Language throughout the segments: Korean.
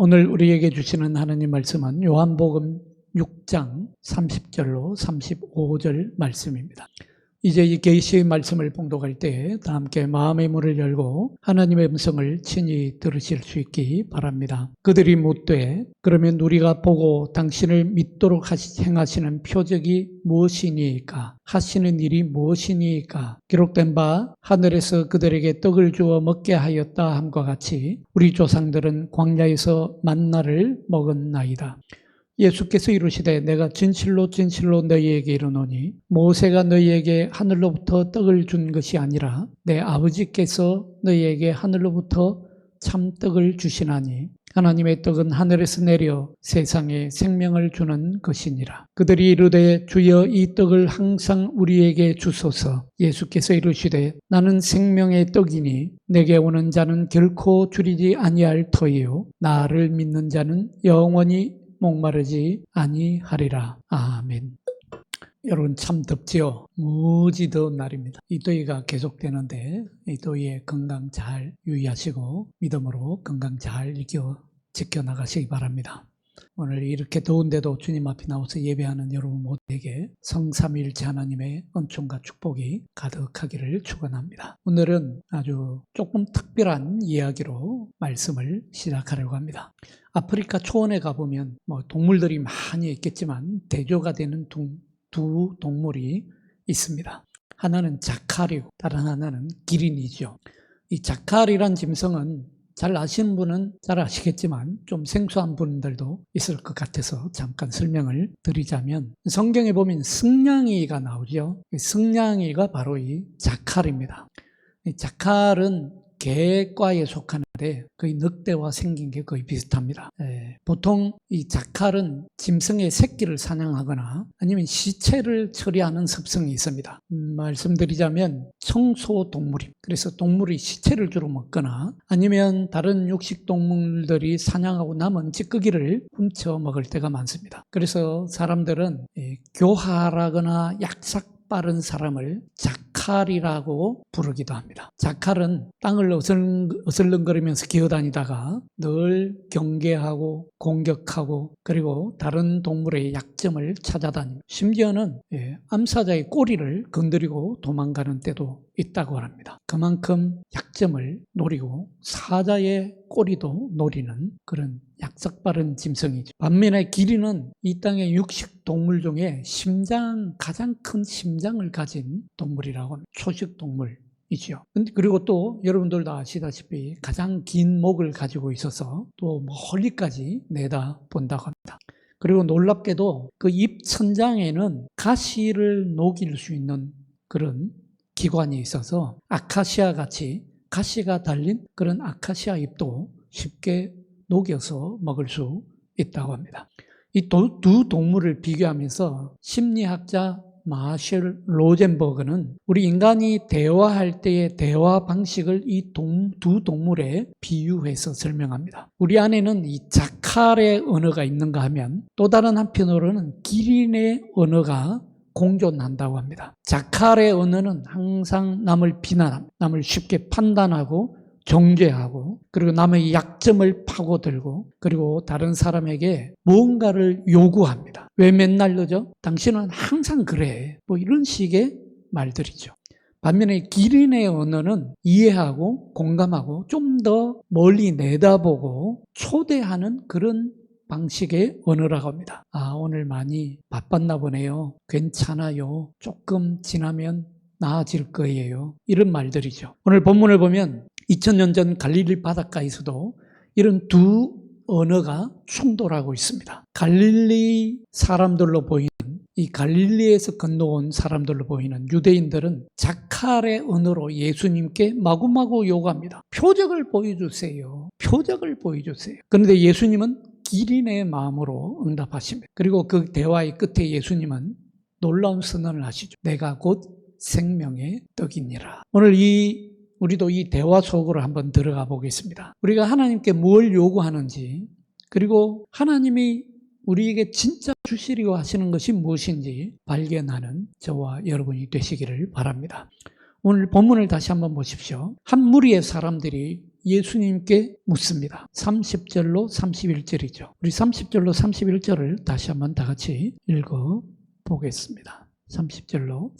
오늘 우리에게 주시는 하나님 말씀은 요한복음 6장 30절로 35절 말씀입니다. 이제 이 계시의 말씀을 봉독할 때 다 함께 마음의 문을 열고 하나님의 음성을 친히 들으실 수 있기 바랍니다. 그들이 묻되 그러면 우리가 보고 당신을 믿도록 행하시는 표적이 무엇이니까? 하시는 일이 무엇이니까? 기록된 바 하늘에서 그들에게 떡을 주어 먹게 하였다 함과 같이 우리 조상들은 광야에서 만나를 먹었나이다. 예수께서 이르시되 내가 진실로 진실로 너희에게 이르노니 모세가 너희에게 하늘로부터 떡을 준 것이 아니라 내 아버지께서 너희에게 하늘로부터 참떡을 주시나니 하나님의 떡은 하늘에서 내려 세상에 생명을 주는 것이니라. 그들이 이르되 주여 이 떡을 항상 우리에게 주소서. 예수께서 이르시되 나는 생명의 떡이니 내게 오는 자는 결코 줄이지 아니할 터이요 나를 믿는 자는 영원히 목마르지 아니하리라. 아멘. 여러분 참 덥지요? 무지 더운 날입니다. 이 더위가 계속되는데 이 더위에 건강 잘 유의하시고 믿음으로 건강 잘 지켜나가시기 바랍니다. 오늘 이렇게 더운데도 주님 앞에 나와서 예배하는 여러분 모두에게 성삼위일체 하나님의 은총과 축복이 가득하기를 축원합니다. 오늘은 아주 조금 특별한 이야기로 말씀을 시작하려고 합니다. 아프리카 초원에 가보면 동물들이 많이 있겠지만 대조가 되는 두 동물이 있습니다. 하나는 자칼이고 다른 하나는 기린이죠. 이 자칼이란 짐승은 잘 아시는 분은 잘 아시겠지만 좀 생소한 분들도 있을 것 같아서 잠깐 설명을 드리자면 성경에 보면 승냥이가 나오죠. 승냥이가 바로 이 자칼입니다. 이 자칼은 개과에 속하는데 거의 늑대와 생긴 게 거의 비슷합니다. 보통 이 자칼은 짐승의 새끼를 사냥하거나 아니면 시체를 처리하는 습성이 있습니다. 말씀드리자면 청소동물입니다. 그래서 동물이 시체를 주로 먹거나 아니면 다른 육식동물들이 사냥하고 남은 찌꺼기를 훔쳐 먹을 때가 많습니다. 그래서 사람들은 교활하거나 약삭 빠른 사람을 자칼이라고 부르기도 합니다. 자칼은 땅을 어슬렁거리면서 기어다니다가 늘 경계하고 공격하고 그리고 다른 동물의 약점을 찾아다닙니다. 심지어는 암사자의 꼬리를 건드리고 도망가는 때도 있다고 합니다. 그만큼 약점을 노리고 사자의 꼬리도 노리는 그런 약삭빠른 짐승이죠. 반면에 기린은 이 땅의 육식 동물 중에 가장 큰 심장을 가진 동물이라고 합니다. 초식 동물이죠. 그리고 또 여러분들도 아시다시피 가장 긴 목을 가지고 있어서 또 멀리까지 내다본다고 합니다. 그리고 놀랍게도 그 입 천장에는 가시를 녹일 수 있는 그런 기관이 있어서 아카시아 같이 가시가 달린 그런 아카시아 잎도 쉽게 녹여서 먹을 수 있다고 합니다. 이 두 동물을 비교하면서 심리학자 마셜 로젠버그는 우리 인간이 대화할 때의 대화 방식을 이 두 동물에 비유해서 설명합니다. 우리 안에는 이 자칼의 언어가 있는가 하면 또 다른 한편으로는 기린의 언어가 공존한다고 합니다. 자칼의 언어는 항상 남을 비난합니다. 남을 쉽게 판단하고 정죄하고 그리고 남의 약점을 파고들고 그리고 다른 사람에게 무언가를 요구합니다. 왜 맨날 그러죠? 당신은 항상 그래. 이런 식의 말들이죠. 반면에 기린의 언어는 이해하고 공감하고 좀 더 멀리 내다보고 초대하는 그런 방식의 언어라고 합니다. 오늘 많이 바빴나 보네요. 괜찮아요. 조금 지나면 나아질 거예요. 이런 말들이죠. 오늘 본문을 보면 2000년 전 갈릴리 바닷가에서도 이런 두 언어가 충돌하고 있습니다. 갈릴리 사람들로 보이는 이 갈릴리에서 건너온 사람들로 보이는 유대인들은 자칼의 언어로 예수님께 마구마구 요구합니다. 표적을 보여주세요. 표적을 보여주세요. 그런데 예수님은 기린의 마음으로 응답하십니다. 그리고 그 대화의 끝에 예수님은 놀라운 선언을 하시죠. 내가 곧 생명의 떡이니라. 오늘 우리도 이 대화 속으로 한번 들어가 보겠습니다. 우리가 하나님께 뭘 요구하는지 그리고 하나님이 우리에게 진짜 주시려고 하시는 것이 무엇인지 발견하는 저와 여러분이 되시기를 바랍니다. 오늘 본문을 다시 한번 보십시오. 한 무리의 사람들이 예수님께 묻습니다. 30절로 31절이죠. 우리 30절로 31절을 다시 한번 다 같이 읽어보겠습니다. 30절로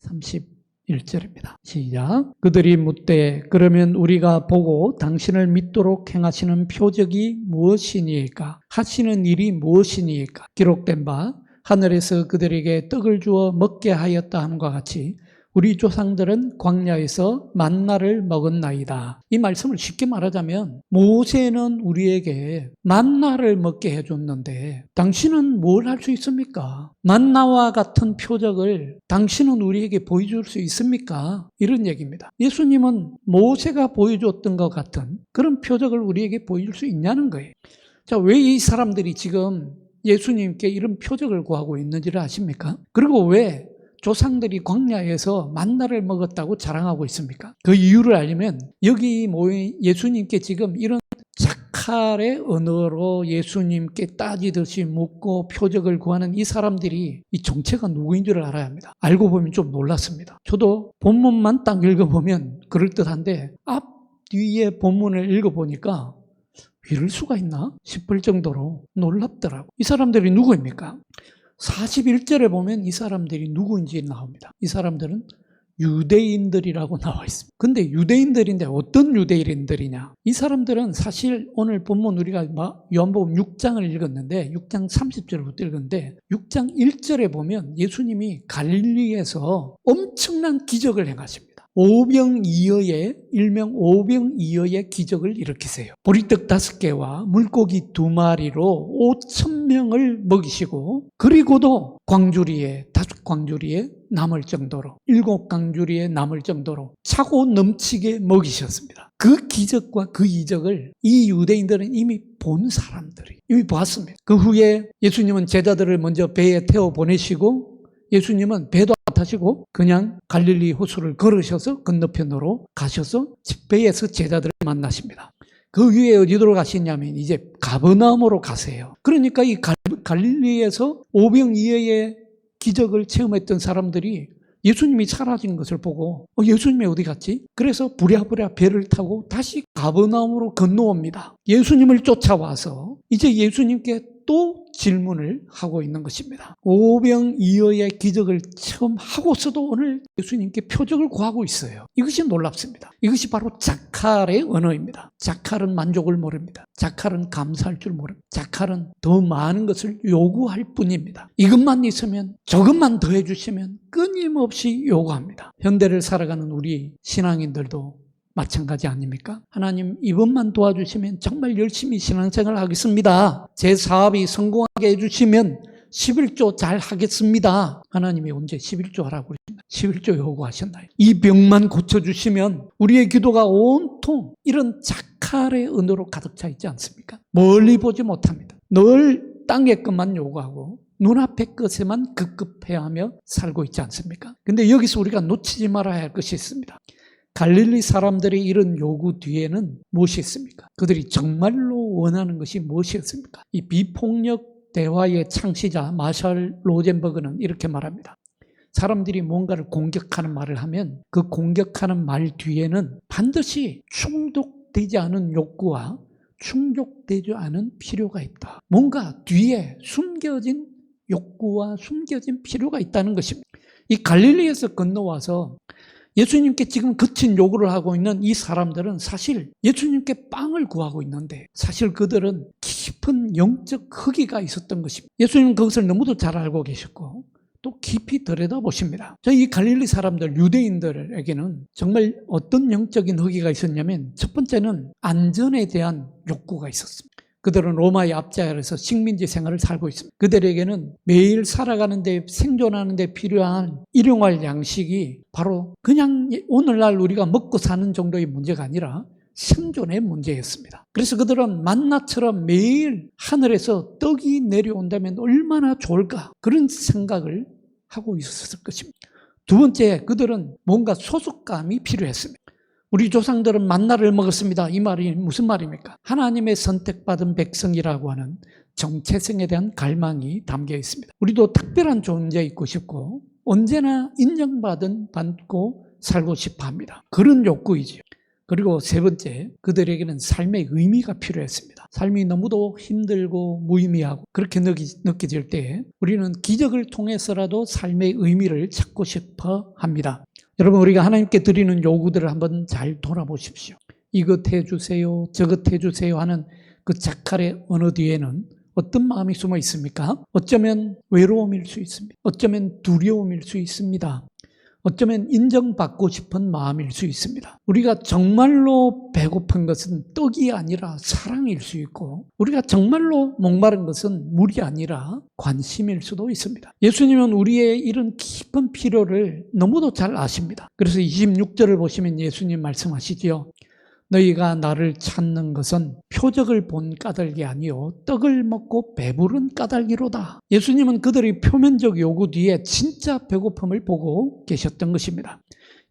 31절입니다. 시작. 그들이 묻되 그러면 우리가 보고 당신을 믿도록 행하시는 표적이 무엇이니까? 하시는 일이 무엇이니까? 기록된 바 하늘에서 그들에게 떡을 주어 먹게 하였다 함과 같이 우리 조상들은 광야에서 만나를 먹었나이다. 이 말씀을 쉽게 말하자면 모세는 우리에게 만나를 먹게 해줬는데 당신은 뭘 할 수 있습니까? 만나와 같은 표적을 당신은 우리에게 보여줄 수 있습니까? 이런 얘기입니다. 예수님은 모세가 보여줬던 것 같은 그런 표적을 우리에게 보여줄 수 있냐는 거예요. 자, 왜 이 사람들이 지금 예수님께 이런 표적을 구하고 있는지를 아십니까? 그리고 왜 조상들이 광야에서 만나를 먹었다고 자랑하고 있습니까? 그 이유를 알려면 여기 모인 예수님께 지금 이런 자칼의 언어로 예수님께 따지듯이 묻고 표적을 구하는 이 사람들이 이 정체가 누구인 줄 알아야 합니다. 알고 보면 좀 놀랐습니다. 저도 본문만 딱 읽어보면 그럴듯한데 앞 뒤에 본문을 읽어보니까 이럴 수가 있나 싶을 정도로 놀랍더라고요. 이 사람들이 누구입니까? 41절에 보면 이 사람들이 누구인지 나옵니다. 이 사람들은 유대인들이라고 나와 있습니다. 근데 유대인들인데 어떤 유대인들이냐? 이 사람들은 사실 오늘 본문 우리가 요한복음 6장을 읽었는데 6장 30절부터 읽었는데 6장 1절에 보면 예수님이 갈릴리에서 엄청난 기적을 행하십니다. 오병이어의 일명 오병이어의 기적을 일으키세요. 보리떡 5개와 물고기 2마리로 5,000명을 먹이시고 그리고도 광주리에 5광주리에 남을 정도로 7광주리에 남을 정도로 차고 넘치게 먹이셨습니다. 그 기적과 그 이적을 이 유대인들은 이미 본 사람들이 이미 봤습니다. 그 후에 예수님은 제자들을 먼저 배에 태워 보내시고 예수님은 배도 안 타시고 그냥 갈릴리 호수를 걸으셔서 건너편으로 가셔서 배에서 제자들을 만나십니다. 그 위에 어디로 가시냐면 이제 가버나움으로 가세요. 그러니까 이 갈릴리에서 오병이어의 기적을 체험했던 사람들이 예수님이 사라진 것을 보고 예수님이 어디 갔지? 그래서 부랴부랴 배를 타고 다시 가버나움으로 건너옵니다. 예수님을 쫓아와서 이제 예수님께 또 질문을 하고 있는 것입니다. 오병이어의 기적을 처음 하고서도 오늘 예수님께 표적을 구하고 있어요. 이것이 놀랍습니다. 이것이 바로 자칼의 언어입니다. 자칼은 만족을 모릅니다. 자칼은 감사할 줄 모릅니다. 자칼은 더 많은 것을 요구할 뿐입니다. 이것만 있으면 저것만 더해 주시면 끊임없이 요구합니다. 현대를 살아가는 우리 신앙인들도 마찬가지 아닙니까? 하나님 이번만 도와주시면 정말 열심히 신앙생활 하겠습니다. 제 사업이 성공하게 해주시면 11조 잘 하겠습니다. 하나님이 언제 11조 하라고 그러셨나요? 11조 요구하셨나요? 이 병만 고쳐주시면 우리의 기도가 온통 이런 자칼의 언어로 가득 차 있지 않습니까? 멀리 보지 못합니다. 늘 땅의 것만 요구하고 눈앞의 것에만 급급해하며 살고 있지 않습니까? 근데 여기서 우리가 놓치지 말아야 할 것이 있습니다. 갈릴리 사람들의 이런 요구 뒤에는 무엇이 있습니까? 그들이 정말로 원하는 것이 무엇이었습니까? 이 비폭력 대화의 창시자 마샬 로젠버그는 이렇게 말합니다. 사람들이 뭔가를 공격하는 말을 하면 그 공격하는 말 뒤에는 반드시 충족되지 않은 욕구와 충족되지 않은 필요가 있다. 뭔가 뒤에 숨겨진 욕구와 숨겨진 필요가 있다는 것입니다. 이 갈릴리에서 건너와서 예수님께 지금 거친 요구를 하고 있는 이 사람들은 사실 예수님께 빵을 구하고 있는데 사실 그들은 깊은 영적 허기가 있었던 것입니다. 예수님은 그것을 너무도 잘 알고 계셨고 또 깊이 들여다보십니다. 이 갈릴리 사람들, 유대인들에게는 정말 어떤 영적인 허기가 있었냐면 첫 번째는 안전에 대한 욕구가 있었습니다. 그들은 로마의 압제 아래서 식민지 생활을 살고 있습니다. 그들에게는 매일 살아가는 데 생존하는 데 필요한 일용할 양식이 바로 그냥 오늘날 우리가 먹고 사는 정도의 문제가 아니라 생존의 문제였습니다. 그래서 그들은 만나처럼 매일 하늘에서 떡이 내려온다면 얼마나 좋을까 그런 생각을 하고 있었을 것입니다. 두 번째, 그들은 뭔가 소속감이 필요했습니다. 우리 조상들은 만나를 먹었습니다. 이 말이 무슨 말입니까? 하나님의 선택받은 백성이라고 하는 정체성에 대한 갈망이 담겨 있습니다. 우리도 특별한 존재 있고 싶고 언제나 인정받고 살고 싶어 합니다. 그런 욕구이지요. 그리고 세 번째, 그들에게는 삶의 의미가 필요했습니다. 삶이 너무도 힘들고 무의미하고 그렇게 느껴질 때 우리는 기적을 통해서라도 삶의 의미를 찾고 싶어 합니다. 여러분, 우리가 하나님께 드리는 요구들을 한번 잘 돌아보십시오. 이것 해주세요, 저것 해주세요 하는 그 자칼의 언어 뒤에는 어떤 마음이 숨어 있습니까? 어쩌면 외로움일 수 있습니다. 어쩌면 두려움일 수 있습니다. 어쩌면 인정받고 싶은 마음일 수 있습니다. 우리가 정말로 배고픈 것은 떡이 아니라 사랑일 수 있고, 우리가 정말로 목마른 것은 물이 아니라 관심일 수도 있습니다. 예수님은 우리의 이런 깊은 필요를 너무도 잘 아십니다. 그래서 26절을 보시면 예수님 말씀하시지요. 너희가 나를 찾는 것은 표적을 본 까닭이 아니요 떡을 먹고 배부른 까닭이로다. 예수님은 그들의 표면적 요구 뒤에 진짜 배고픔을 보고 계셨던 것입니다.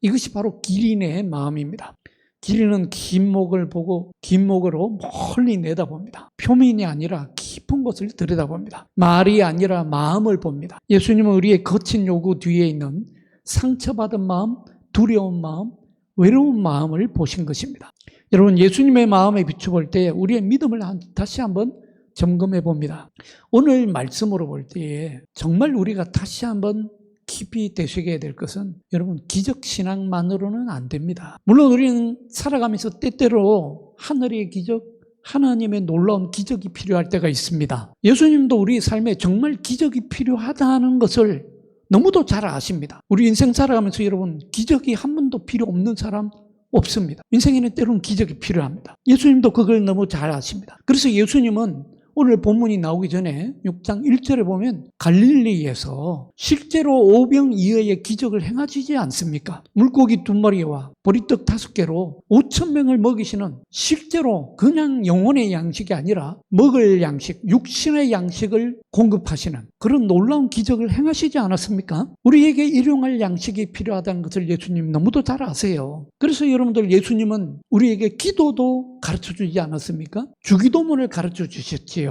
이것이 바로 기린의 마음입니다. 기린은 긴 목을 보고 긴 목으로 멀리 내다봅니다. 표면이 아니라 깊은 곳을 들여다봅니다. 말이 아니라 마음을 봅니다. 예수님은 우리의 거친 요구 뒤에 있는 상처받은 마음, 두려운 마음, 외로운 마음을 보신 것입니다. 여러분, 예수님의 마음에 비춰볼 때 우리의 믿음을 다시 한번 점검해 봅니다. 오늘 말씀으로 볼 때에 정말 우리가 다시 한번 깊이 되새겨야 될 것은, 여러분, 기적신앙만으로는 안 됩니다. 물론 우리는 살아가면서 때때로 하늘의 기적, 하나님의 놀라운 기적이 필요할 때가 있습니다. 예수님도 우리 삶에 정말 기적이 필요하다는 것을 너무도 잘 아십니다. 우리 인생 살아가면서 여러분, 기적이 한 번도 필요 없는 사람 없습니다. 인생에는 때로는 기적이 필요합니다. 예수님도 그걸 너무 잘 아십니다. 그래서 예수님은 오늘 본문이 나오기 전에 6장 1절에 보면 갈릴리에서 실제로 오병이어의 기적을 행하시지 않습니까? 물고기 2마리와 보리떡 5개로 5,000명을 먹이시는, 실제로 그냥 영혼의 양식이 아니라 먹을 양식, 육신의 양식을 공급하시는 그런 놀라운 기적을 행하시지 않았습니까? 우리에게 일용할 양식이 필요하다는 것을 예수님 너무도 잘 아세요. 그래서 여러분들, 예수님은 우리에게 기도도 가르쳐주지 않았습니까? 주기도문을 가르쳐 주셨지요.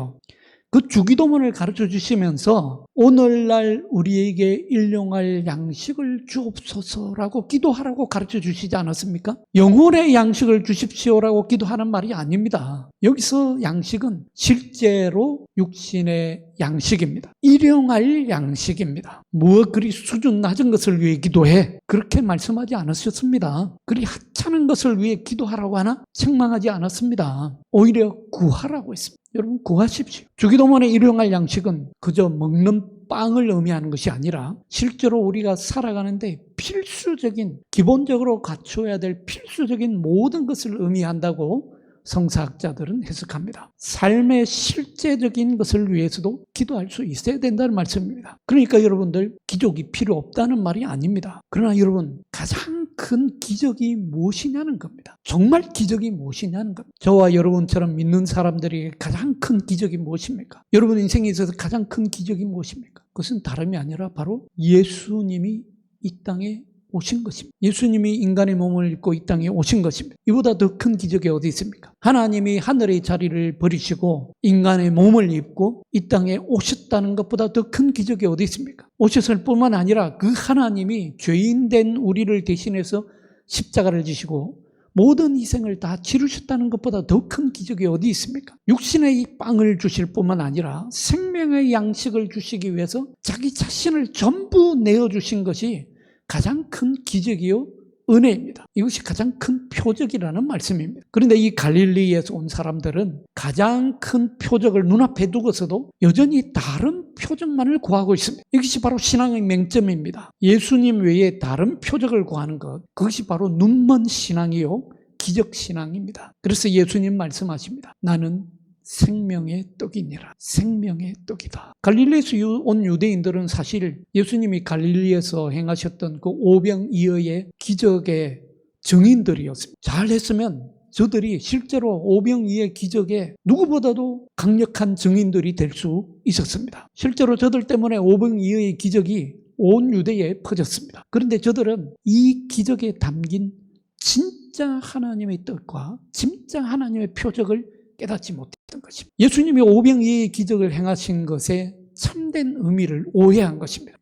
그 주기도문을 가르쳐 주시면서 오늘날 우리에게 일용할 양식을 주옵소서라고 기도하라고 가르쳐 주시지 않았습니까? 영혼의 양식을 주십시오라고 기도하는 말이 아닙니다. 여기서 양식은 실제로 육신의 양식입니다. 일용할 양식입니다. 무엇 그리 수준 낮은 것을 위해 기도해? 그렇게 말씀하지 않으셨습니다. 그리 하찮은 것을 위해 기도하라고 하나? 책망하지 않았습니다. 오히려 구하라고 했습니다. 여러분, 구하십시오. 주기도문의 일용할 양식은 그저 먹는 빵을 의미하는 것이 아니라 실제로 우리가 살아가는데 필수적인, 기본적으로 갖춰야 될 필수적인 모든 것을 의미한다고 성사학자들은 해석합니다. 삶의 실제적인 것을 위해서도 기도할 수 있어야 된다는 말씀입니다. 그러니까 여러분들, 기적이 필요 없다는 말이 아닙니다. 그러나 여러분, 가장 큰 기적이 무엇이냐는 겁니다. 정말 기적이 무엇이냐는 겁니다. 저와 여러분처럼 믿는 사람들이 가장 큰 기적이 무엇입니까? 여러분 인생에 있어서 가장 큰 기적이 무엇입니까? 그것은 다름이 아니라 바로 예수님이 이 땅에 오신 것입니다. 예수님이 인간의 몸을 입고 이 땅에 오신 것입니다. 이보다 더 큰 기적이 어디 있습니까? 하나님이 하늘의 자리를 버리시고 인간의 몸을 입고 이 땅에 오셨다는 것보다 더 큰 기적이 어디 있습니까? 오셨을 뿐만 아니라 그 하나님이 죄인된 우리를 대신해서 십자가를 지시고 모든 희생을 다 치르셨다는 것보다 더 큰 기적이 어디 있습니까? 육신의 이 빵을 주실 뿐만 아니라 생명의 양식을 주시기 위해서 자기 자신을 전부 내어주신 것이 가장 큰 기적이요 은혜입니다. 이것이 가장 큰 표적이라는 말씀입니다. 그런데 이 갈릴리에서 온 사람들은 가장 큰 표적을 눈앞에 두고서도 여전히 다른 표적만을 구하고 있습니다. 이것이 바로 신앙의 맹점입니다. 예수님 외에 다른 표적을 구하는 것, 그것이 바로 눈먼 신앙이요 기적신앙입니다. 그래서 예수님 말씀하십니다. 나는 생명의 떡이니라. 생명의 떡이다. 갈릴리에서 온 유대인들은 사실 예수님이 갈릴리에서 행하셨던 그 오병이어의 기적의 증인들이었습니다. 잘했으면 저들이 실제로 오병이어의 기적에 누구보다도 강력한 증인들이 될 수 있었습니다. 실제로 저들 때문에 오병이어의 기적이 온 유대에 퍼졌습니다. 그런데 저들은 이 기적에 담긴 진짜 하나님의 뜻과 진짜 하나님의 표적을 깨닫지 못했던 것입니다. 예수님이 오병이어의 기적을 행하신 것에 참된 의미를 오해한 것입니다.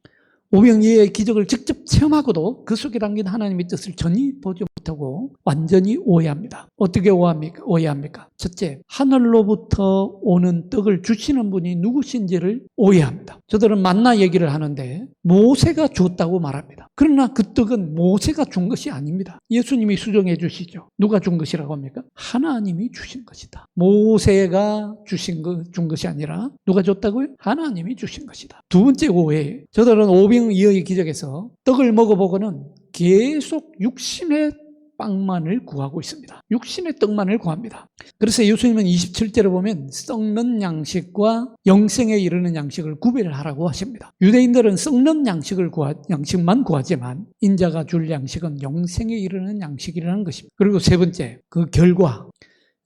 오병이어의 기적을 직접 체험하고도 그 속에 담긴 하나님의 뜻을 전혀 보지 못하고 완전히 오해합니다. 어떻게 오해합니까? 첫째, 하늘로부터 오는 떡을 주시는 분이 누구신지를 오해합니다. 저들은 만나 얘기를 하는데 모세가 줬다고 말합니다. 그러나 그 떡은 모세가 준 것이 아닙니다. 예수님이 수정해 주시죠. 누가 준 것이라고 합니까? 하나님이 주신 것이다. 모세가 준 것이 아니라 누가 줬다고요? 하나님이 주신 것이다. 두 번째 오해, 저들은 오병이어의 기적에서 떡을 먹어보고는 계속 육신의 빵만을 구하고 있습니다. 육신의 떡만을 구합니다. 그래서 예수님은 27절에 보면 썩는 양식과 영생에 이르는 양식을 구별하라고 하십니다. 유대인들은 썩는 양식만 구하지만 인자가 줄 양식은 영생에 이르는 양식이라는 것입니다. 그리고 세 번째, 그 결과,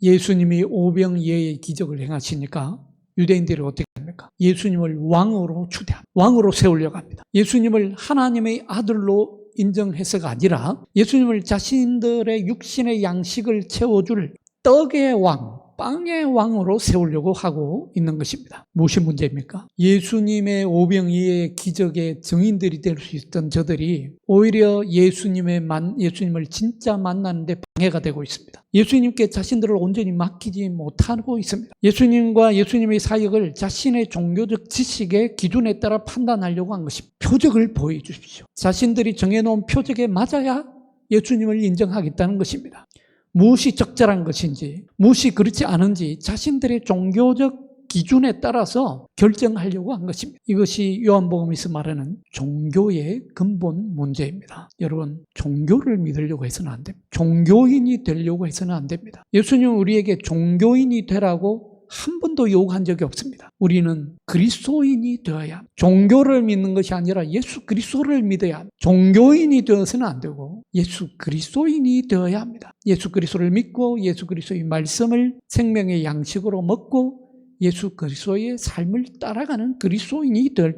예수님이 오병이어의 기적을 행하시니까 유대인들이 어떻게 합니까? 예수님을 왕으로 왕으로 세우려고 합니다. 예수님을 하나님의 아들로 인정해서가 아니라 예수님을 자신들의 육신의 양식을 채워줄 떡의 왕, 빵의 왕으로 세우려고 하고 있는 것입니다. 무엇이 문제입니까? 예수님의 오병이어의 기적의 증인들이 될 수 있던 저들이 오히려 예수님을 진짜 만나는데 방해가 되고 있습니다. 예수님께 자신들을 온전히 맡기지 못하고 있습니다. 예수님과 예수님의 사역을 자신의 종교적 지식의 기준에 따라 판단하려고 한 것입니다. 표적을 보여주십시오. 자신들이 정해놓은 표적에 맞아야 예수님을 인정하겠다는 것입니다. 무엇이 적절한 것인지, 무엇이 그렇지 않은지 자신들의 종교적 기준에 따라서 결정하려고 한 것입니다. 이것이 요한복음에서 말하는 종교의 근본 문제입니다. 여러분, 종교를 믿으려고 해서는 안 됩니다. 종교인이 되려고 해서는 안 됩니다. 예수님은 우리에게 종교인이 되라고 한 번도 요구한 적이 없습니다. 우리는 그리스도인이 되어야 합니다. 종교를 믿는 것이 아니라 예수 그리스도를 믿어야 합니다. 종교인이 되어서는 안 되고 예수 그리스도인이 되어야 합니다. 예수 그리스도를 믿고 예수 그리스도의 말씀을 생명의 양식으로 먹고 예수 그리스도의 삶을 따라가는 그리스도인이 될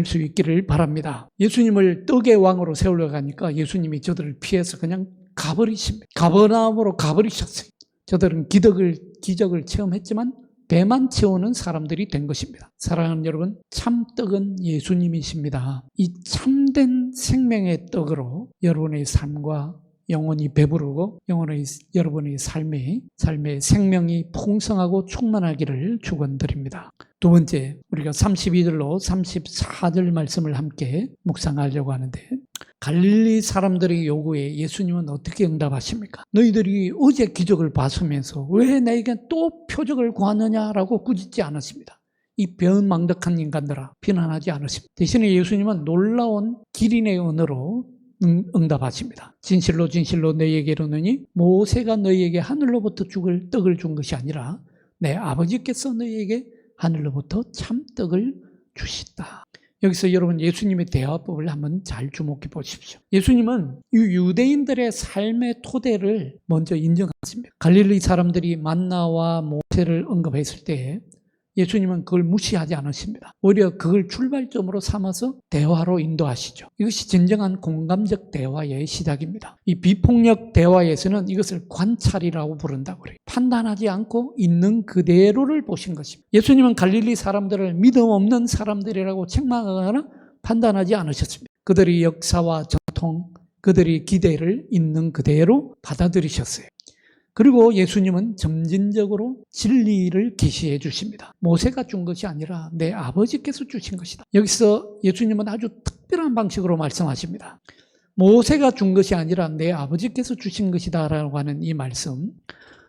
수 있기를 바랍니다. 예수님을 떡의 왕으로 세우려고 하니까 예수님이 저들을 피해서 그냥 가버리십니다. 가버나움으로 가버리셨어요. 저들은 기적을 체험했지만 배만 채우는 사람들이 된 것입니다. 사랑하는 여러분, 참떡은 예수님이십니다. 이 참된 생명의 떡으로 여러분의 삶과 영혼이 배부르고 여러분의 삶의 생명이 풍성하고 충만하기를 축원드립니다. 두 번째, 우리가 32절로 34절 말씀을 함께 묵상하려고 하는데, 갈릴리 사람들의 요구에 예수님은 어떻게 응답하십니까? 너희들이 어제 기적을 봤으면서 왜 나에게 또 표적을 구하느냐라고 꾸짖지 않았습니다. 이 변망덕한 인간들아, 비난하지 않으십니다. 대신에 예수님은 놀라운 기린의 언어로 응답하십니다. 진실로 진실로 너희에게 이르노니 모세가 너희에게 하늘로부터 죽을 떡을 준 것이 아니라 내 아버지께서 너희에게 하늘로부터 참떡을 주시다. 여기서 여러분, 예수님의 대화법을 한번 잘 주목해 보십시오. 예수님은 유대인들의 삶의 토대를 먼저 인정하십니다. 갈릴리 사람들이 만나와 모세를 언급했을 때 예수님은 그걸 무시하지 않으십니다. 오히려 그걸 출발점으로 삼아서 대화로 인도하시죠. 이것이 진정한 공감적 대화의 시작입니다. 이 비폭력 대화에서는 이것을 관찰이라고 부른다고 그래요. 판단하지 않고 있는 그대로를 보신 것입니다. 예수님은 갈릴리 사람들을 믿음 없는 사람들이라고 책망하거나 판단하지 않으셨습니다. 그들의 역사와 전통, 그들의 기대를 있는 그대로 받아들이셨어요. 그리고 예수님은 점진적으로 진리를 계시해 주십니다. 모세가 준 것이 아니라 내 아버지께서 주신 것이다. 여기서 예수님은 아주 특별한 방식으로 말씀하십니다. 모세가 준 것이 아니라 내 아버지께서 주신 것이다 라고 하는 이 말씀,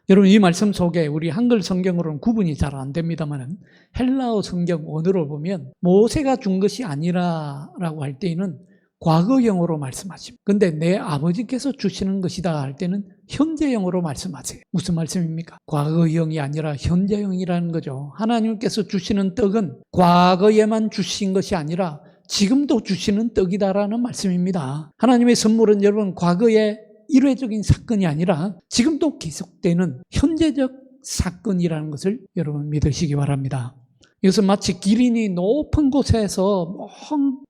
여러분, 이 말씀 속에 우리 한글 성경으로는 구분이 잘 안 됩니다만 헬라어 성경 원어로 보면 모세가 준 것이 아니라 라고 할 때에는 과거형으로 말씀하십니다. 그런데 내 아버지께서 주시는 것이다 할 때는 현재형으로 말씀하세요. 무슨 말씀입니까? 과거형이 아니라 현재형이라는 거죠. 하나님께서 주시는 떡은 과거에만 주신 것이 아니라 지금도 주시는 떡이다라는 말씀입니다. 하나님의 선물은 여러분, 과거의 일회적인 사건이 아니라 지금도 계속되는 현재적 사건이라는 것을 여러분 믿으시기 바랍니다. 이것은 마치 기린이 높은 곳에서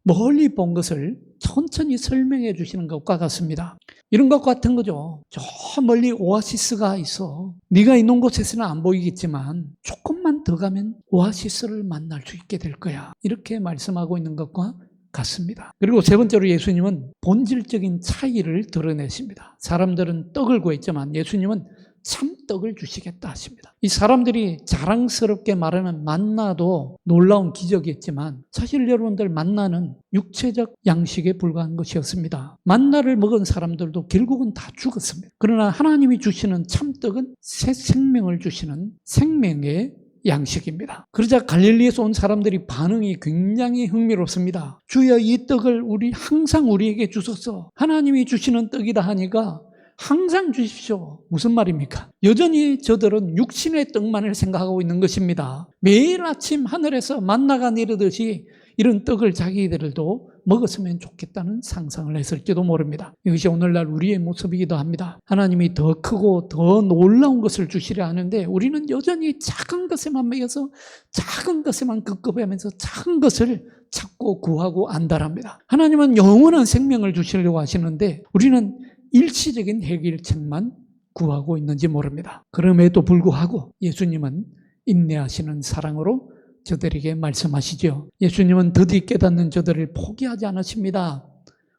멀리 본 것을 천천히 설명해 주시는 것과 같습니다. 이런 것 같은 거죠. 저 멀리 오아시스가 있어. 네가 있는 곳에서는 안 보이겠지만 조금만 더 가면 오아시스를 만날 수 있게 될 거야. 이렇게 말씀하고 있는 것과 같습니다. 그리고 세 번째로 예수님은 본질적인 차이를 드러내십니다. 사람들은 떡을 구했지만 예수님은 참떡을 주시겠다 하십니다. 이 사람들이 자랑스럽게 말하는 만나도 놀라운 기적이었지만 사실 여러분들 만나는 육체적 양식에 불과한 것이었습니다. 만나를 먹은 사람들도 결국은 다 죽었습니다. 그러나 하나님이 주시는 참떡은 새 생명을 주시는 생명의 양식입니다. 그러자 갈릴리에서 온 사람들이 반응이 굉장히 흥미롭습니다. 주여, 이 떡을 항상 우리에게 주소서. 하나님이 주시는 떡이다 하니까 항상 주십시오. 무슨 말입니까? 여전히 저들은 육신의 떡만을 생각하고 있는 것입니다. 매일 아침 하늘에서 만나가 내리듯이 이런 떡을 자기들도 먹었으면 좋겠다는 상상을 했을지도 모릅니다. 이것이 오늘날 우리의 모습이기도 합니다. 하나님이 더 크고 더 놀라운 것을 주시려 하는데 우리는 여전히 작은 것에만 매여서 작은 것에만 급급해하면서 작은 것을 찾고 구하고 안달합니다. 하나님은 영원한 생명을 주시려고 하시는데 우리는 일시적인 해결책만 구하고 있는지 모릅니다. 그럼에도 불구하고 예수님은 인내하시는 사랑으로 저들에게 말씀하시죠. 예수님은 더디 깨닫는 저들을 포기하지 않으십니다.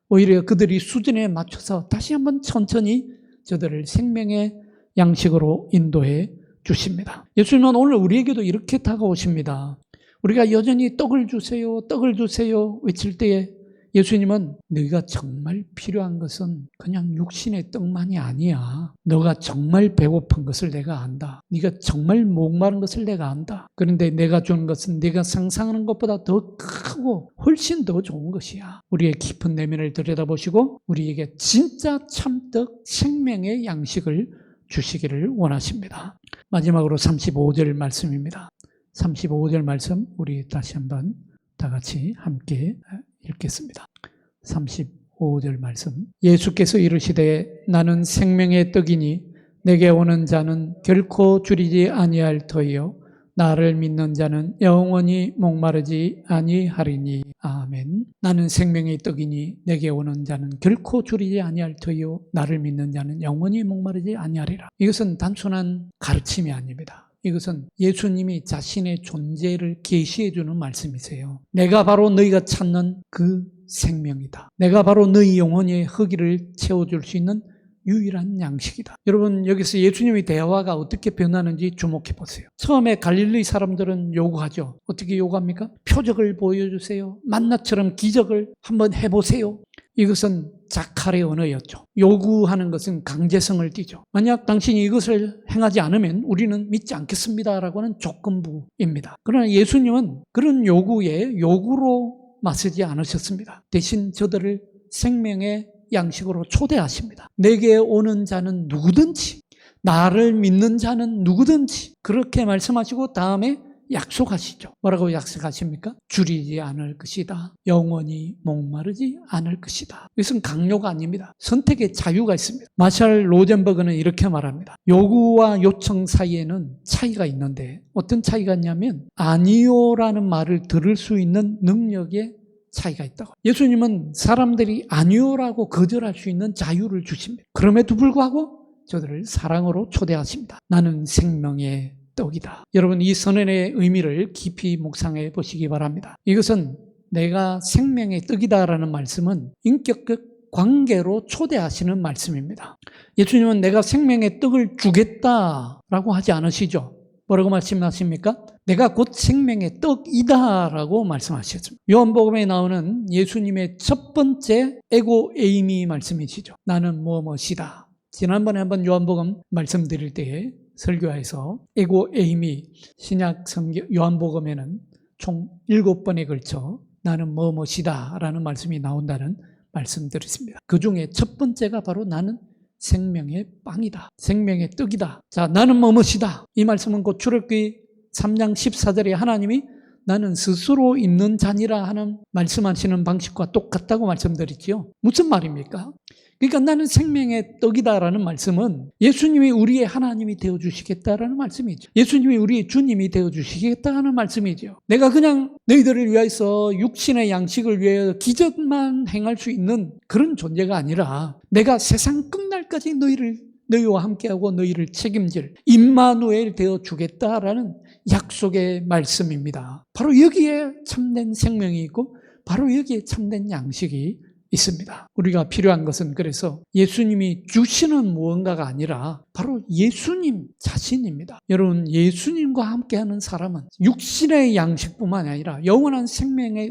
오히려 그들이 수준에 맞춰서 다시 한번 천천히 저들을 생명의 양식으로 인도해 주십니다. 예수님은 오늘 우리에게도 이렇게 다가오십니다. 우리가 여전히 떡을 주세요, 떡을 주세요 외칠 때에 예수님은 네가 정말 필요한 것은 그냥 육신의 떡만이 아니야. 너가 정말 배고픈 것을 내가 안다. 네가 정말 목마른 것을 내가 안다. 그런데 내가 주는 것은 네가 상상하는 것보다 더 크고 훨씬 더 좋은 것이야. 우리의 깊은 내면을 들여다보시고 우리에게 진짜 참떡 생명의 양식을 주시기를 원하십니다. 마지막으로 35절 말씀입니다. 35절 말씀 우리 다시 한번 다 같이 함께 읽겠습니다. 35절 말씀. 예수께서 이르시되 나는 생명의 떡이니 내게 오는 자는 결코 줄이지 아니할 터이요 나를 믿는 자는 영원히 목마르지 아니하리니. 아멘. 나는 생명의 떡이니 내게 오는 자는 결코 줄이지 아니할 터이요 나를 믿는 자는 영원히 목마르지 아니하리라. 이것은 단순한 가르침이 아닙니다. 이것은 예수님이 자신의 존재를 계시해 주는 말씀이세요. 내가 바로 너희가 찾는 그 생명이다. 내가 바로 너희 영혼의 허기를 채워줄 수 있는 유일한 양식이다. 여러분, 여기서 예수님의 대화가 어떻게 변하는지 주목해 보세요. 처음에 갈릴리 사람들은 요구하죠. 어떻게 요구합니까? 표적을 보여주세요. 만나처럼 기적을 한번 해보세요. 이것은 자칼의 언어였죠. 요구하는 것은 강제성을 띠죠. 만약 당신이 이것을 행하지 않으면 우리는 믿지 않겠습니다라고 하는 조건부입니다. 그러나 예수님은 그런 요구에 요구로 맞서지 않으셨습니다. 대신 저들을 생명의 양식으로 초대하십니다. 내게 오는 자는 누구든지, 나를 믿는 자는 누구든지 그렇게 말씀하시고 다음에 약속하시죠. 뭐라고 약속하십니까? 줄이지 않을 것이다. 영원히 목마르지 않을 것이다. 이것은 강요가 아닙니다. 선택의 자유가 있습니다. 마샬 로젠버그는 이렇게 말합니다. 요구와 요청 사이에는 차이가 있는데 어떤 차이가 있냐면 아니요라는 말을 들을 수 있는 능력의 차이가 있다고. 예수님은 사람들이 아니요라고 거절할 수 있는 자유를 주십니다. 그럼에도 불구하고 저들을 사랑으로 초대하십니다. 나는 생명의 떡이다. 여러분, 이 선언의 의미를 깊이 묵상해 보시기 바랍니다. 이것은 내가 생명의 떡이다라는 말씀은 인격적 관계로 초대하시는 말씀입니다. 예수님은 내가 생명의 떡을 주겠다라고 하지 않으시죠. 뭐라고 말씀하십니까? 내가 곧 생명의 떡이다라고 말씀하셨습니다. 요한복음에 나오는 예수님의 첫 번째 에고 에이미 말씀이시죠. 나는 무엇이다. 지난번에 한번 요한복음 말씀드릴 때에 설교에서 에고 에이미 신약 성경 요한복음에는 총 7번에 걸쳐 나는 무엇이다 라는 말씀이 나온다는 말씀드렸습니다. 그 중에 첫 번째가 바로 나는 생명의 빵이다. 생명의 떡이다. 자, 나는 무엇이다. 이 말씀은 곧 출애굽기 3장 14절에 하나님이 나는 스스로 있는 자니라 하는 말씀하시는 방식과 똑같다고 말씀드렸지요. 무슨 말입니까? 그러니까 나는 생명의 떡이다라는 말씀은 예수님이 우리의 하나님이 되어주시겠다라는 말씀이죠. 예수님이 우리의 주님이 되어주시겠다는 말씀이죠. 내가 그냥 너희들을 위해서 육신의 양식을 위해 기적만 행할 수 있는 그런 존재가 아니라 내가 세상 끝날까지 너희와 함께하고 너희를 책임질 임마누엘 되어주겠다라는 약속의 말씀입니다. 바로 여기에 참된 생명이 있고 바로 여기에 참된 양식이 있습니다. 우리가 필요한 것은 그래서 예수님이 주시는 무언가가 아니라 바로 예수님 자신입니다. 여러분, 예수님과 함께하는 사람은 육신의 양식뿐만 아니라 영원한 생명의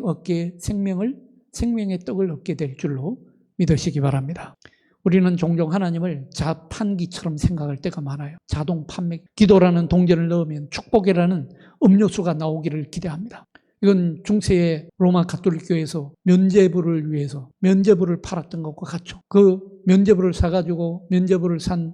떡을 얻게 될 줄로 믿으시기 바랍니다. 우리는 종종 하나님을 자판기처럼 생각할 때가 많아요. 자동 판매, 기도라는 동전을 넣으면 축복이라는 음료수가 나오기를 기대합니다. 이건 중세의 로마 가톨릭 교회에서 면죄부를 위해서 면죄부를 팔았던 것과 같죠. 그 면죄부를 사가지고 면죄부를 산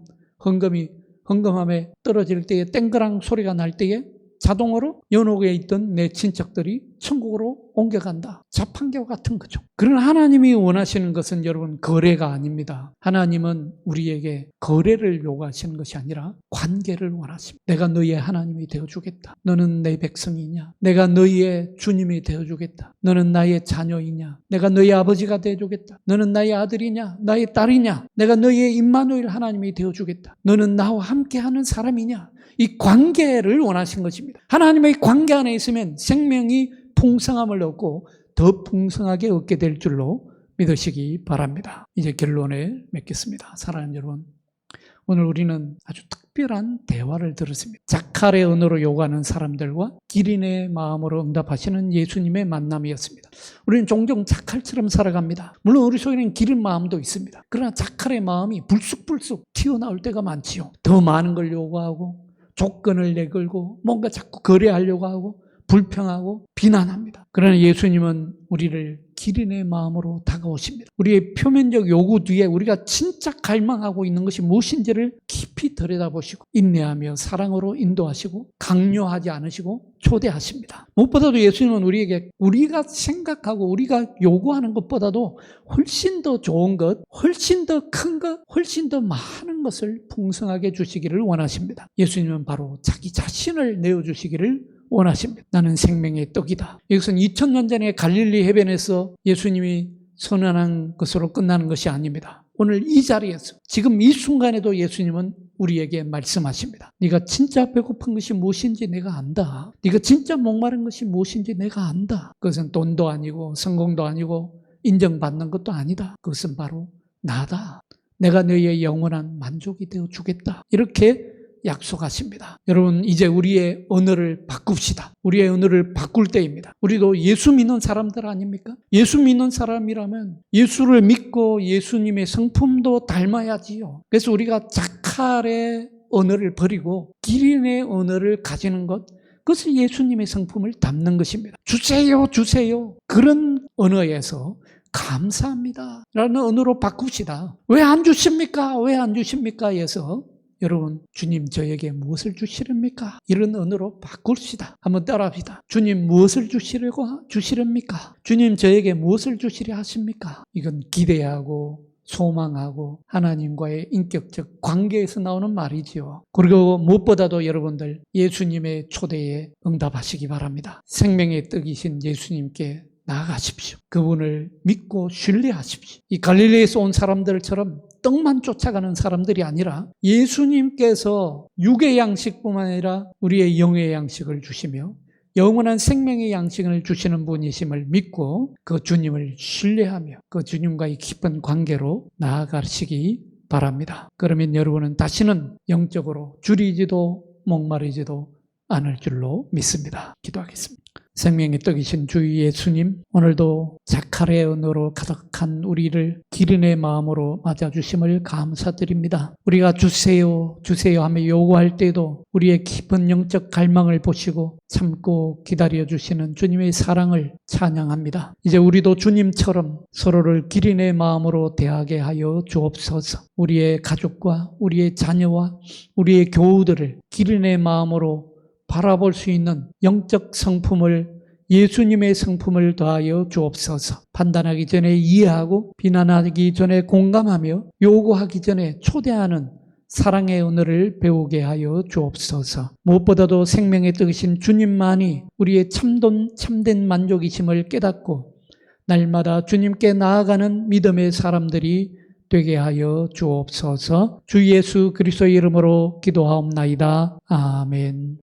헌금함에 떨어질 때에 땡그랑 소리가 날 때에 자동으로 연옥에 있던 내 친척들이 천국으로 옮겨간다. 자판기와 같은 거죠. 그러나 하나님이 원하시는 것은 여러분 거래가 아닙니다. 하나님은 우리에게 거래를 요구하시는 것이 아니라 관계를 원하십니다. 내가 너희의 하나님이 되어주겠다. 너는 내 백성이냐? 내가 너희의 주님이 되어주겠다. 너는 나의 자녀이냐? 내가 너희 아버지가 되어주겠다. 너는 나의 아들이냐? 나의 딸이냐? 내가 너희의 임마누엘 하나님이 되어주겠다. 너는 나와 함께하는 사람이냐? 이 관계를 원하신 것입니다. 하나님의 관계 안에 있으면 생명이 풍성함을 얻고 더 풍성하게 얻게 될 줄로 믿으시기 바랍니다. 이제 결론에 맺겠습니다. 사랑하는 여러분, 오늘 우리는 아주 특별한 대화를 들었습니다. 자칼의 언어로 요구하는 사람들과 기린의 마음으로 응답하시는 예수님의 만남이었습니다. 우리는 종종 자칼처럼 살아갑니다. 물론 우리 속에는 기린 마음도 있습니다. 그러나 자칼의 마음이 불쑥불쑥 튀어나올 때가 많지요. 더 많은 걸 요구하고 조건을 내걸고 뭔가 자꾸 거래하려고 하고 불평하고 비난합니다. 그러나 예수님은 우리를 기린의 마음으로 다가오십니다. 우리의 표면적 요구 뒤에 우리가 진짜 갈망하고 있는 것이 무엇인지를 깊이 들여다보시고 인내하며 사랑으로 인도하시고 강요하지 않으시고 초대하십니다. 무엇보다도 예수님은 우리에게 우리가 생각하고 우리가 요구하는 것보다도 훨씬 더 좋은 것, 훨씬 더 큰 것, 훨씬 더 많은 것을 풍성하게 주시기를 원하십니다. 예수님은 바로 자기 자신을 내어주시기를 원하십니다. 나는 생명의 떡이다. 이것은 2000년 전에 갈릴리 해변에서 예수님이 선언한 것으로 끝나는 것이 아닙니다. 오늘 이 자리에서 지금 이 순간에도 예수님은 우리에게 말씀하십니다. 네가 진짜 배고픈 것이 무엇인지 내가 안다. 네가 진짜 목마른 것이 무엇인지 내가 안다. 그것은 돈도 아니고 성공도 아니고 인정받는 것도 아니다. 그것은 바로 나다. 내가 너희의 영원한 만족이 되어 주겠다. 이렇게 약속하십니다. 여러분, 이제 우리의 언어를 바꿉시다. 우리의 언어를 바꿀 때입니다. 우리도 예수 믿는 사람들 아닙니까? 예수 믿는 사람이라면 예수를 믿고 예수님의 성품도 닮아야지요. 그래서 우리가 자칼의 언어를 버리고 기린의 언어를 가지는 것, 그것은 예수님의 성품을 담는 것입니다. 주세요, 주세요. 그런 언어에서 감사합니다 라는 언어로 바꿉시다. 왜 안 주십니까? 왜 안 주십니까? 해서 여러분, 주님 저에게 무엇을 주시렵니까? 이런 언어로 바꿉시다. 한번 따라합시다. 주님 무엇을 주시렵니까? 주님 저에게 무엇을 주시려 하십니까? 이건 기대하고 소망하고 하나님과의 인격적 관계에서 나오는 말이지요. 그리고 무엇보다도 여러분들 예수님의 초대에 응답하시기 바랍니다. 생명의 떡이신 예수님께 나아가십시오. 그분을 믿고 신뢰하십시오. 이 갈릴리에서 온 사람들처럼 떡만 쫓아가는 사람들이 아니라 예수님께서 육의 양식뿐만 아니라 우리의 영의 양식을 주시며 영원한 생명의 양식을 주시는 분이심을 믿고 그 주님을 신뢰하며 그 주님과의 깊은 관계로 나아가시기 바랍니다. 그러면 여러분은 다시는 영적으로 줄이지도 목마르지도 않을 줄로 믿습니다. 기도하겠습니다. 생명의 떡이신 주 예수님, 오늘도 자칼의 언어로 가득한 우리를 기린의 마음으로 맞아주심을 감사드립니다. 우리가 주세요, 주세요 하며 요구할 때도 우리의 깊은 영적 갈망을 보시고 참고 기다려주시는 주님의 사랑을 찬양합니다. 이제 우리도 주님처럼 서로를 기린의 마음으로 대하게 하여 주옵소서. 우리의 가족과 우리의 자녀와 우리의 교우들을 기린의 마음으로 바라볼 수 있는 영적 성품을 예수님의 성품을 더하여 주옵소서. 판단하기 전에 이해하고 비난하기 전에 공감하며 요구하기 전에 초대하는 사랑의 언어를 배우게 하여 주옵소서. 무엇보다도 생명의 떡이신 주님만이 우리의 참된 만족이심을 깨닫고 날마다 주님께 나아가는 믿음의 사람들이 되게 하여 주옵소서. 주 예수 그리스도의 이름으로 기도하옵나이다. 아멘.